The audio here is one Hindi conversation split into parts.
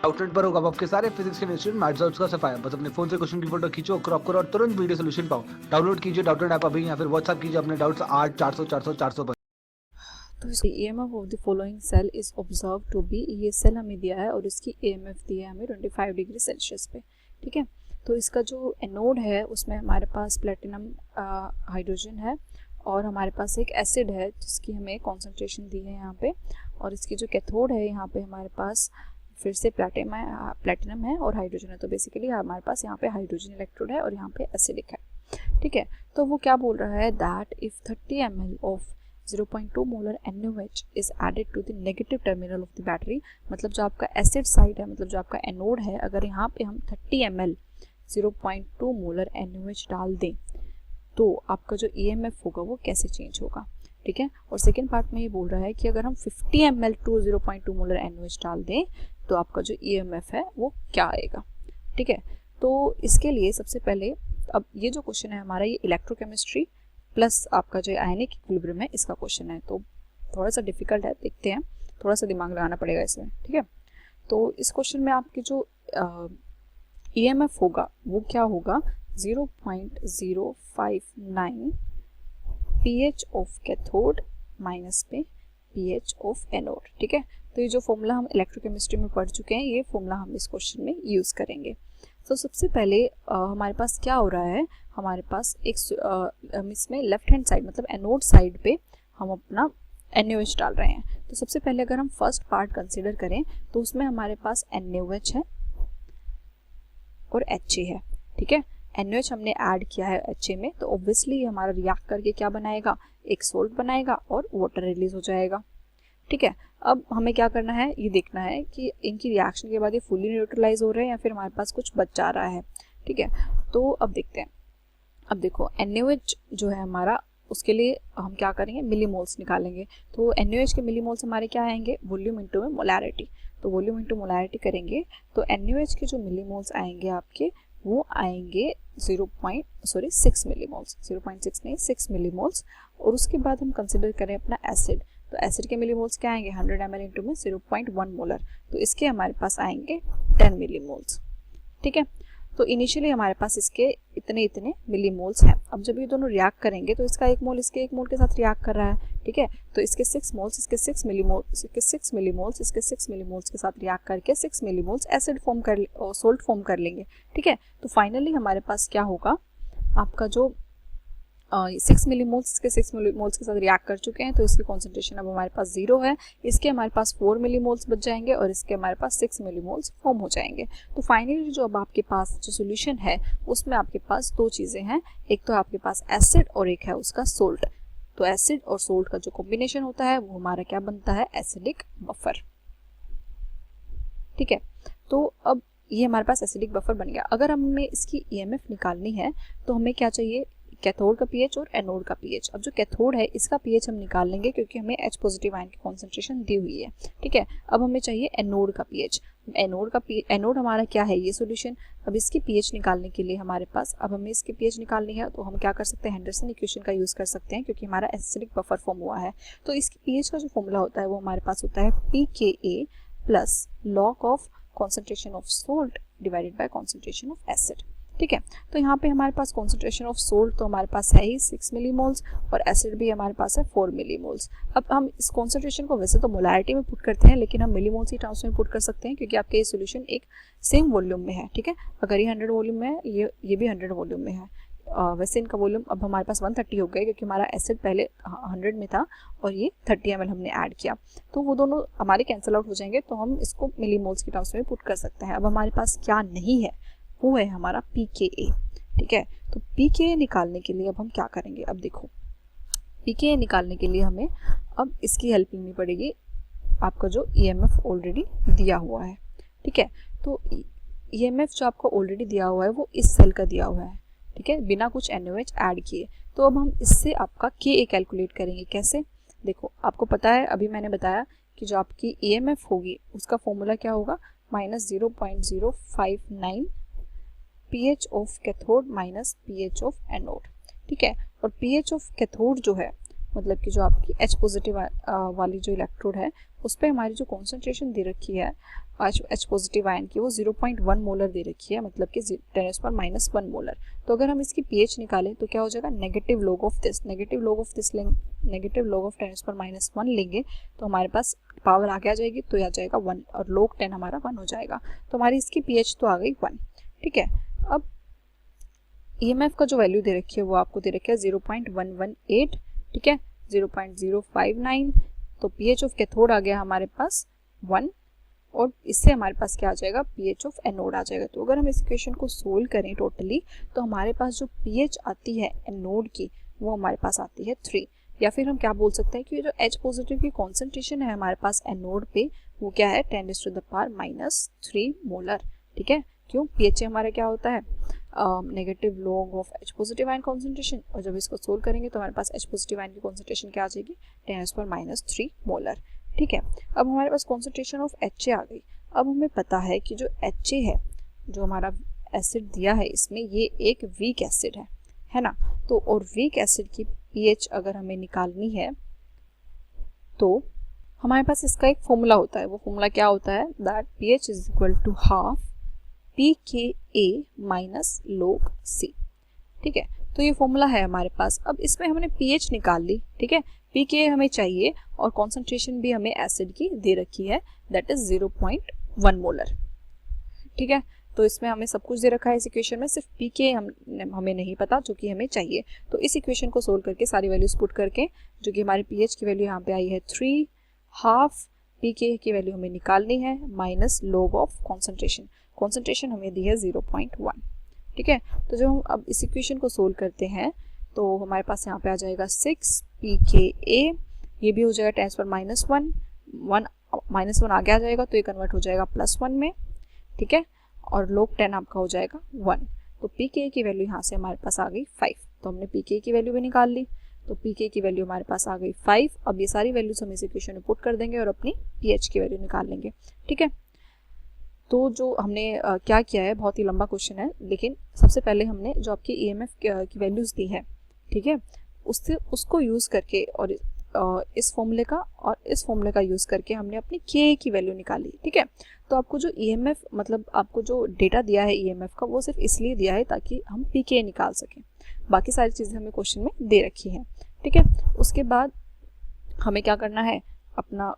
आउटलेट पर होगा आपके सारे फिजिक्स के इंस्टीट्यूट मैथ्स और उसका सफाया। बस अपने फोन से क्वेश्चन की फोटो खींचो, क्रॉप करो और तुरंत वीडियो सोल्यूशन पाओ। डाउनलोड कीजिए डाउटनेट ऐप अभी या फिर व्हाट्सएप कीजिए अपने डाउट्स 8 400 400 400 पर। तो इसकी EMF of the following cell is observe to be, ये सेल हमें दिया है और इसकी EMF दी है हमें 25 डिग्री सेल्सियस पे। ठीक है, तो इसका जो एनोड है उसमें हमारे पास प्लेटिनम हाइड्रोजन है और हमारे पास एक एसिड है जिसकी हमें कॉन्सेंट्रेशन दी है यहाँ पे, और इसकी जो कैथोड है यहाँ पे हमारे पास फिर से प्लेटिनम है और हाइड्रोजन है। तो बेसिकली हमारे पास यहाँ पे हाइड्रोजन इलेक्ट्रोड है और यहाँ पे एसिडिक है। ठीक है, तो वो क्या बोल रहा है that if 30 ml of 0.2 molar NaOH is added to the negative terminal of the battery, मतलब जो आपका एसिड साइड है, मतलब जो आपका एनोड है, अगर यहाँ पे हम 30 ml 0.2 मोलर NaOH डाल दें तो आपका जो EMF होगा वो कैसे चेंज होगा। ठीक है, और सेकेंड पार्ट में ये बोल रहा है कि अगर हम 50 ml टू 0.2 मोलर NaOH डाल दें तो आपका जो EMF है वो क्या आएगा। ठीक है, तो इसके लिए सबसे पहले अब ये जो क्वेश्चन है हमारा, ये इलेक्ट्रोकेमिस्ट्री प्लस आपका जो आयनिक इक्विलिब्रियम है इसका क्वेश्चन है, तो थोड़ा सा डिफिकल्ट है, देखते हैं, थोड़ा सा दिमाग लगाना पड़ेगा इसमें। ठीक है, तो इस क्वेश्चन में आपकी जो EMF होगा वो क्या होगा, 0.059 pH ऑफ कैथोड माइनस पे pH ऑफ एनोड। ठीक है, तो ये जो फॉर्मूला हम इलेक्ट्रोकेमिस्ट्री में पढ़ चुके हैं ये फॉर्मूला हम इस क्वेश्चन में यूज़ करेंगे। तो सबसे पहले हमारे पास क्या हो रहा है, हमारे पास एक इसमें लेफ्ट हैंड साइड मतलब एनोड साइड पे हम अपना NaOH डाल रहे हैं। तो सबसे पहले अगर हम फर्स्ट पार्ट कंसीडर करें तो उसमें हमारे पास NaOH है और Ha है। ठीक है, NaOH हमने ऐड किया है Ha में, तो ऑब्वियसली हमारा रिएक्ट करके क्या बनाएगा, एक सोल्ट बनाएगा और वाटर रिलीज हो जाएगा। ठीक है, अब हमें क्या करना है, ये देखना है कि इनकी रिएक्शन के बाद ये फुली न्यूट्रलाइज हो रहे हैं या फिर हमारे पास कुछ बच जा रहा है। ठीक है, तो अब देखते हैं। अब देखो NaOH जो है हमारा, उसके लिए हम क्या करेंगे, मिलीमोल्स निकालेंगे। तो NaOH के मिलीमोल्स हमारे क्या आएंगे, वॉल्यूम इनटू में मोलैरिटी। तो वॉल्यूम इनटू मोलैरिटी करेंगे तो NaOH के जो मिलीमोल्स आएंगे आपके वो आएंगे 6 मिलीमोल्स, 0.6 नहीं 6 मिलीमोल्स। और उसके बाद हम कंसिडर करें अपना एसिड, तो एसिड के मिलीमोल्स क्या आएंगे, 100 ml इंटू में 0.1 मोलर, तो इसके हमारे पास आएंगे 10 मिलीमोल्स। ठीक है, तो इनिशियली हमारे पास इसके इतने इतने मिलीमोल्स हैं। अब जब ये दोनों रिएक्ट करेंगे तो इसका एक मोल इसके एक मोल के साथ रिएक्ट कर रहा है। ठीक है, तो इसके 6 मोल्स इसके 6 मिलीमोल्स इसके 6 मिलीमोल्स इसके 6 मिलीमोल्स के साथ रिएक्ट करके 6 मिलीमोल्स एसिड फॉर्म कर सोल्ट फॉर्म कर लेंगे। ठीक है, तो फाइनली हमारे पास क्या होगा, आपका जो 6 मिलीमोल्स इसके 6 मिलीमोल्स के साथ रिएक्ट कर चुके हैं तो इसकी कॉन्सेंट्रेशन अब हमारे पास 0 है। इसके हमारे पास 4 मिलीमोल्स बच जाएंगे और इसके हमारे पास 6 मिलीमोल्स फॉर्म हो जाएंगे। तो फाइनली जो अब आपके पास जो सोल्यूशन है उसमें आपके पास दो चीज़ें हैं, एक तो आपके पास एसिड और एक है उसका सोल्ट। तो एसिड और सोल्ट का जो कॉम्बिनेशन होता है वो हमारा क्या बनता है, एसिडिक बफर। ठीक है, तो अब ये हमारे पास एसिडिक बफर बन गया। अगर हमें इसकी EMF निकालनी है तो हमें क्या चाहिए, कैथोड का pH और एनोड का pH। अब जो कैथोड है इसका pH हम निकाल लेंगे क्योंकि हमें H पॉजिटिव आयन की कॉन्सेंट्रेशन दी हुई है। ठीक है, अब हमें चाहिए एनोड का pH। एनोड हमारा क्या है, ये सॉल्यूशन। अब इसकी pH निकालने के लिए हमारे पास, अब हमें इसकी pH निकालनी है तो हम क्या कर सकते हैं, हेंडरसन इक्वेशन का यूज़ कर सकते हैं क्योंकि हमारा एसिडिक बफर फॉर्म हुआ है। तो इसकी pH का जो फॉर्मूला होता है वो हमारे पास होता है pKa plus log of concentration of salt divided by concentration of acid. ठीक है, तो यहाँ पे हमारे पास कॉन्सेंट्रेशन ऑफ सोल्ट तो हमारे पास है ही 6 मिलीमोल्स और एसिड भी हमारे पास है 4 मिलीमोल्स। अब हम इस कॉन्सेंट्रेशन को वैसे तो मोलैरिटी में पुट करते हैं लेकिन हम मिलीमोल्स की टर्म्स में पुट कर सकते हैं क्योंकि आपके ये सोल्यूशन एक सेम वॉल्यूम में है। ठीक है, अगर ये 100 वॉल्यूम में है, ये भी 100 वॉल्यूम में है। वैसे इनका वॉल्यूम अब हमारे पास 130 हो गया क्योंकि हमारा एसिड पहले 100 में था और ये 30 ml हमने ऐड किया, तो वो दोनों हमारे कैंसिल आउट हो जाएंगे, तो हम इसको मिलीमोल्स की टर्म्स में पुट कर सकते हैं। अब हमारे पास क्या नहीं है, वो है हमारा pKa। ठीक है, तो pKa निकालने के लिए अब हम क्या करेंगे, अब देखो pKa निकालने के लिए हमें अब इसकी हेल्प लेनी पड़ेगी, आपका जो EMF ऑलरेडी दिया हुआ है। ठीक है, तो EMF जो आपको ऑलरेडी दिया हुआ है वो इस सेल का दिया हुआ है। ठीक है, बिना कुछ NaOH ऐड किए। तो अब हम इससे आपका Ka कैलकुलेट करेंगे। कैसे, देखो आपको पता है, अभी मैंने बताया कि जो आपकी EMF होगी उसका फॉर्मूला क्या होगा, -0.059 pH of cathode minus pH of anode. ठीक है, और pH ऑफ कैथोड जो है मतलब कि जो आपकी H पॉजिटिव वाली जो इलेक्ट्रोड है उस पर हमारी जो कॉन्सेंट्रेशन दे रखी है H पॉजिटिव आयन की वो 0.1 मोलर दे रखी है, मतलब कि 10⁻⁻1 मोलर। तो अगर हम इसकी pH निकालें तो क्या हो जाएगा, negative log of this, negative log of 10⁻1 लेंगे तो हमारे पास पावर आगे आ जाएगी, तो आ जाएगा 1 और log 10 हमारा 1 हो जाएगा। तो हमारी इसकी pH तो आ गई 1। ठीक है, अब EMF का जो वैल्यू दे रखी है वो आपको दे रखी है 0.118, ठीक है, 0.059। तो pH ऑफ कैथोड आ गया हमारे पास 1 और इससे हमारे पास क्या आ जाएगा, pH ऑफ एनोड आ जाएगा। तो अगर हम इस इक्वेशन को सोल्व करें टोटली तो हमारे पास जो pH आती है एनोड की वो हमारे पास आती है 3, या फिर हम क्या बोल सकते हैं कि जो H पॉजिटिव की कॉन्सेंट्रेशन है हमारे पास एनोड पे वो क्या है 10⁻³ मोलर। ठीक है, क्यों, pH हमारा क्या होता है negative log of H positive ion concentration, और जब इसको सोल्व करेंगे तो हमारे पास H पॉजिटिव आयन की कॉन्सेंट्रेशन क्या आ जाएगी 10⁻³ मोलर। ठीक है, अब हमारे पास कॉन्सेंट्रेशन ऑफ HA आ गई। अब हमें पता है कि जो HA है, जो हमारा एसिड दिया है इसमें, ये एक वीक एसिड है ना। तो और वीक एसिड की pH अगर हमें निकालनी है तो हमारे पास इसका एक फॉर्मूला होता है। वो फॉर्मूला क्या होता है, that pH is equal to half pKa minus log C। ठीक है, तो ये फॉर्मूला है हमारे पास। अब इसमें हमने pH निकाल ली, ठीक है, pKa हमें चाहिए और कॉन्सेंट्रेशन भी हमें एसिड की दे रखी है, दैट इज 0.1 मोलर। ठीक है, तो इसमें हमें सब कुछ दे रखा है इस इक्वेशन में, सिर्फ pKa हमें नहीं पता जो कि हमें चाहिए। तो इस इक्वेशन को सोल्व करके सारी वैल्यूज पुट करके, जो कि हमारी pH की वैल्यू यहाँ पे आई है 3, हाफ pKa की वैल्यू हमें निकालनी है माइनस log ऑफ कॉन्सेंट्रेशन हमें दी है 0.1। ठीक है, तो जब हम अब इस इक्वेशन को सोल्व करते हैं तो हमारे पास यहाँ पे आ जाएगा 6 pKa, ये भी हो जाएगा 10⁻⁻1, -1 आगे आ जाएगा तो ये कन्वर्ट हो जाएगा +1 में। ठीक है, और log 10 आपका हो जाएगा 1। तो pKa की वैल्यू यहाँ से हमारे पास आ गई 5। तो हमने pKa की वैल्यू भी निकाल ली, तो pKa की वैल्यू हमारे पास आ गई 5। अब ये सारी वैल्यूज हम इस इक्वेशन में पुट कर देंगे और अपनी pH की वैल्यू निकाल लेंगे। ठीक है, तो जो हमने क्या किया है, बहुत ही लंबा क्वेश्चन है, लेकिन सबसे पहले हमने जो आपकी EMF की वैल्यूज दी है, ठीक है, उसको यूज़ करके और इस फॉर्मूले का यूज़ करके हमने अपनी Ka की वैल्यू निकाली। ठीक है, तो आपको जो EMF मतलब आपको जो डेटा दिया है EMF का, वो सिर्फ इसलिए दिया है ताकि हम pKa निकाल सकें। बाकी सारी चीज़ें हमें क्वेश्चन में दे रखी हैं। ठीक है, उसके बाद हमें क्या करना है, अपना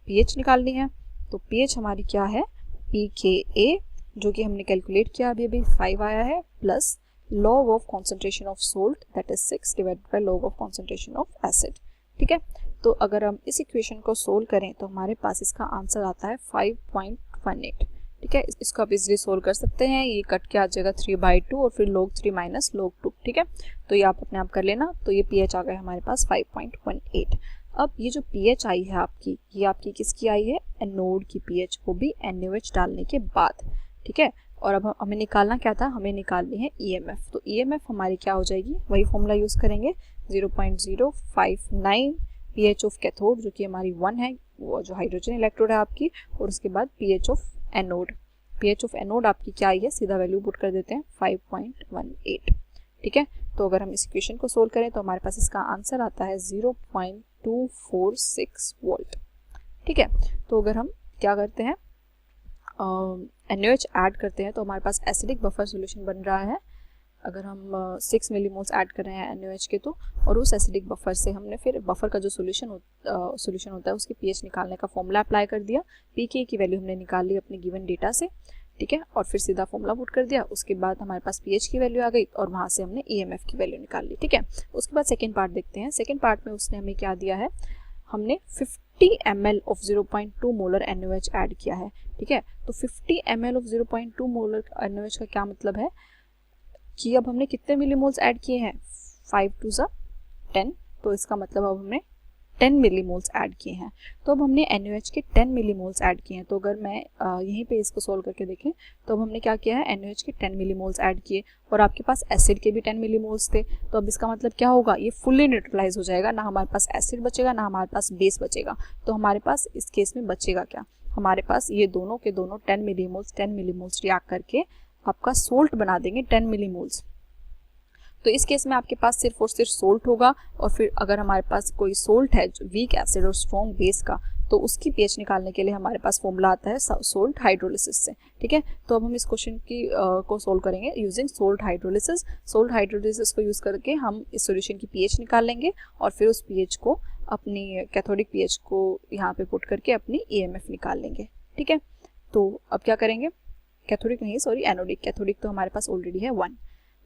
pH निकालनी है। तो pH हमारी क्या है, pKa, जो कि हमने कैलकुलेट किया अभी 5 आया है, plus log of concentration of salt that is 6 divided by log of concentration of acid. ठीक है, तो अगर हम इस इक्वेशन को सोल्व करें तो हमारे पास इसका आंसर आता है 5.18। ठीक है, इसको आप इजीली सोल्व कर सकते हैं, ये कट के आ जाएगा 3/2 और फिर log 3 माइनस log 2। ठीक है, तो ये आप अपने आप कर लेना। तो ये pH आ गया हमारे पास 5.18। अब ये जो pH आई है आपकी, ये आपकी किसकी आई है, एनोड की pH, वो भी NaOH डालने के बाद। ठीक है, और अब हमें निकालना क्या था, हमें निकालनी है EMF। तो EMF हमारी क्या हो जाएगी, वही फॉर्मूला यूज़ करेंगे, 0.059 pH ऑफ कैथोड, जो कि हमारी 1 है, वो जो हाइड्रोजन इलेक्ट्रोड है आपकी, और उसके बाद pH of anode. pH of anode आपकी क्या आई है, सीधा वैल्यू पुट कर देते हैं 5.18। ठीक है, तो अगर हम इस इक्वेशन को सोल्व करें तो हमारे पास इसका आंसर आता है 0.246 वोल्ट। ठीक है, तो अगर हम क्या करते हैं, NaOH ऐड करते हैं तो हमारे पास एसिडिक बफर सॉल्यूशन बन रहा है। अगर हम 6 मिलीमोल्स ऐड कर रहे हैं NaOH के, तो और उस एसिडिक बफर से हमने फिर बफर का जो सॉल्यूशन होता है उसकी pH निकालने का फॉर्मूला अप्लाई कर दिया। pKa की वैल्यू हमने निकाल ली अपने गिवन डेटा से। ठीक है, और फिर सीधा फॉर्मूला पुट कर दिया। उसके बाद हमारे पास pH की वैल्यू आ गई और वहाँ से हमने EMF की वैल्यू निकाल ली। ठीक है, उसके बाद सेकेंड पार्ट देखते हैं। सेकेंड पार्ट में उसने हमें क्या दिया है, हमने 50 ml of 0.2 molar NaOH add किया है। ठीक है, तो 50 ml ऑफ 0.2 मोलर NaOH का क्या मतलब है कि अब हमने कितने मिलीमोल्स ऐड किए हैं, 5 to 10, तो इसका मतलब अब हमने 10 मिलीमोल्स ऐड किए हैं। तो अब हमने NaOH के 10 मिलीमोल्स ऐड किए हैं। तो अगर मैं यहीं पे इसको सोल्व करके देखें तो अब हमने क्या किया है, NaOH के 10 मिलीमोल्स ऐड किए और आपके पास एसिड के भी 10 मिलीमोल्स थे। तो अब इसका मतलब क्या होगा, ये फुल्ली न्यूट्रलाइज हो जाएगा, ना हमारे पास एसिड बचेगा ना हमारे पास बेस बचेगा। तो हमारे पास इस केस में बचेगा क्या, हमारे पास ये दोनों के दोनों 10 मिलीमोल्स रिएक्ट करके आपका सोल्ट बना देंगे 10 मिलीमोल्स। तो इस केस में आपके पास सिर्फ और सिर्फ सोल्ट होगा, और फिर अगर हमारे पास कोई सोल्ट है वीक एसिड और स्ट्रॉन्ग बेस का, तो उसकी पीएच निकालने के लिए हमारे पास फॉर्मूला आता है सोल्ट हाइड्रोलिसिस से। ठीक है, तो अब हम इस क्वेश्चन की को सोल्व करेंगे using salt hydrolysis. Salt hydrolysis को यूज़ करके हम इस सॉल्यूशन की पीएच निकाल लेंगे, और फिर उस पीएच को अपनी कैथोडिक पीएच को यहाँ पे पुट करके अपनी ईएमएफ निकाल लेंगे। ठीक है, तो अब क्या करेंगे, कैथोडिक नहीं सॉरी एनोडिक, कैथोडिक तो हमारे पास ऑलरेडी है 1।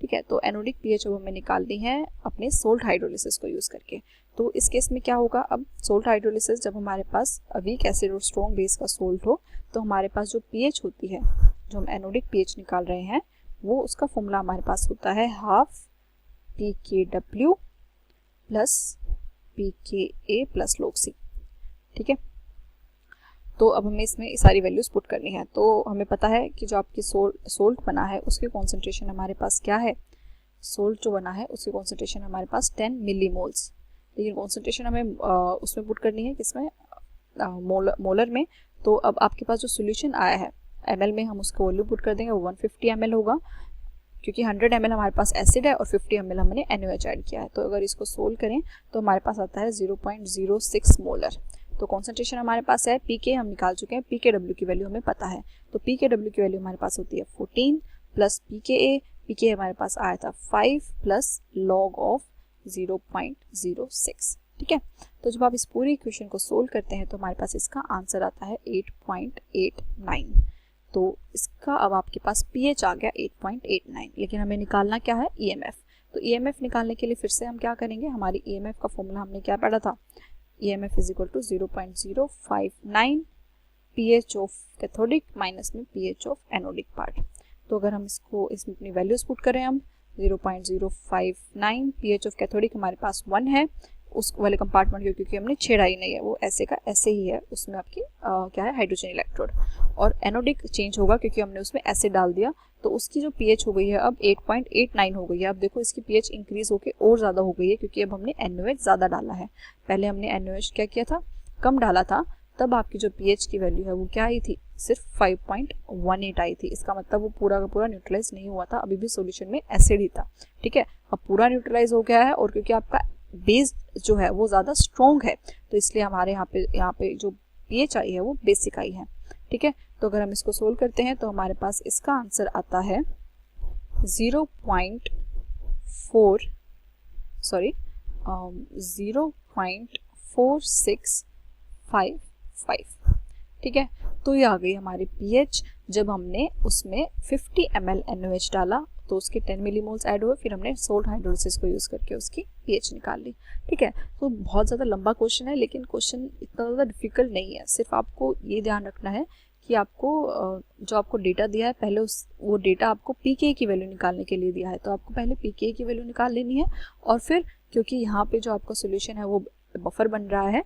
ठीक है, तो एनोडिक पीएच अब हमें निकालनी है अपने सोल्ट हाइड्रोलिसिस को यूज़ करके। तो इस केस में क्या होगा, अब सोल्ट हाइड्रोलिसिस जब हमारे पास वीक एसिड और स्ट्रॉन्ग बेस का सोल्ट हो, तो हमारे पास जो पीएच होती है, जो हम एनोडिक पीएच निकाल रहे हैं, वो उसका फॉर्मूला हमारे पास होता है half pKw plus pKa plus log C। ठीक है, तो अब हमें इसमें सारी वैल्यूज पुट करनी है। तो हमें पता है कि जो आपकी सोल्ट बना है उसकी कॉन्सेंट्रेशन हमारे पास क्या है, सोल्ट जो बना है उसकी कॉन्सेंट्रेशन हमारे पास 10 मिलीमोल्स, लेकिन कॉन्सेंट्रेशन हमें उसमें पुट करनी है किसमें, मोलर में। तो अब आपके पास जो सोल्यूशन आया है एमएल में, हम उसको वैल्यू पुट कर देंगे, वो 150 ml होगा, क्योंकि 100 ml हमारे पास एसिड है और 50 ml हमने NaOH ऐड किया है। तो अगर इसको सोल्व करें तो हमारे पास आता है 0.06 मोलर। तो कॉन्सेंट्रेशन हमारे पास है, पीके हम निकाल चुके हैं, pKw की वैल्यू हमें पता है, तो pKw की वैल्यू हमारे पास होती है 14 प्लस pKa हमारे पास आया था 5 प्लस log ऑफ 0.06। ठीक है, तो जब आप इस पूरी इक्वेशन को सोल्व करते हैं तो हमारे पास इसका आंसर आता है 8.89। तो इसका अब आपके पास pH आ गया 8.89, लेकिन हमें निकालना क्या है, EMF। तो EMF निकालने के लिए फिर से हम क्या करेंगे, हमारी EMF का फॉर्मूला हमने क्या पढ़ा था, EMF is equal to 0.059 pH of cathodic minus में pH ऑफ एनोडिक पार्ट। तो अगर हम इसको इसमें अपनी वैल्यूज पुट करें, हम 0.059 pH ऑफ कैथोडिक हमारे पास 1 है, उस वाले कंपार्टमेंट को क्योंकि हमने छेड़ा ही नहीं है, वो ऐसे का ऐसे ही है, उसमें आपकी क्या है, हाइड्रोजन इलेक्ट्रोड। और एनोडिक चेंज होगा क्योंकि हमने उसमें एसिड डाल दिया, तो उसकी जो पीएच हो गई है अब 8.89 हो गई है। अब देखो इसकी पीएच इंक्रीज होके और ज़्यादा हो गई है, क्योंकि अब हमने NaOH ज़्यादा डाला है। पहले हमने NaOH क्या किया था, कम डाला था, तब आपकी जो पीएच की वैल्यू है वो क्या आई थी, सिर्फ 5.18 आई थी। इसका मतलब वो पूरा का पूरा न्यूट्रलाइज नहीं हुआ था, अभी भी सॉल्यूशन में एसिड ही था। ठीक है, अब पूरा न्यूट्रलाइज हो गया है, और क्योंकि आपका बेस जो है वो ज़्यादा स्ट्रॉन्ग है, तो इसलिए हमारे यहाँ पे जो पीएच आई है वो बेसिक आई है। ठीक है, तो अगर हम इसको सोल्व करते हैं तो हमारे पास इसका आंसर आता है 0.4655। ठीक है, तो ये आ गई हमारी पीएच। जब हमने उसमें 50 ml NaOH डाला तो उसके 10 मिलीमोल्स ऐड हुए, फिर हमने सोल्ट हाइड्रोलिसिस को यूज़ करके उसकी पीएच निकाल ली। ठीक है, तो बहुत ज़्यादा लंबा क्वेश्चन है, लेकिन क्वेश्चन इतना ज़्यादा डिफिकल्ट नहीं है। सिर्फ आपको ये ध्यान रखना है कि आपको जो आपको डेटा दिया है, पहले वो डेटा आपको pKa की वैल्यू निकालने के लिए दिया है, तो आपको पहले pKa की वैल्यू निकाल लेनी है, और फिर क्योंकि यहाँ पे जो आपका सोल्यूशन है वो बफर बन रहा है,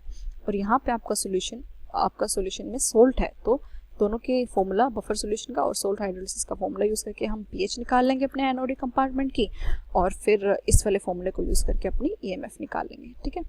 और यहाँ पे आपका सोल्यूशन में सोल्ट है, तो दोनों के फॉर्मूला, बफर सॉल्यूशन का और सोल्ट हाइड्रोलिसिस का फॉर्मूला यूज़ करके हम पीएच निकाल लेंगे अपने एनोडिक कंपार्टमेंट की, और फिर इस वाले फॉर्मूले को यूज़ करके अपनी EMF निकाल लेंगे। ठीक है।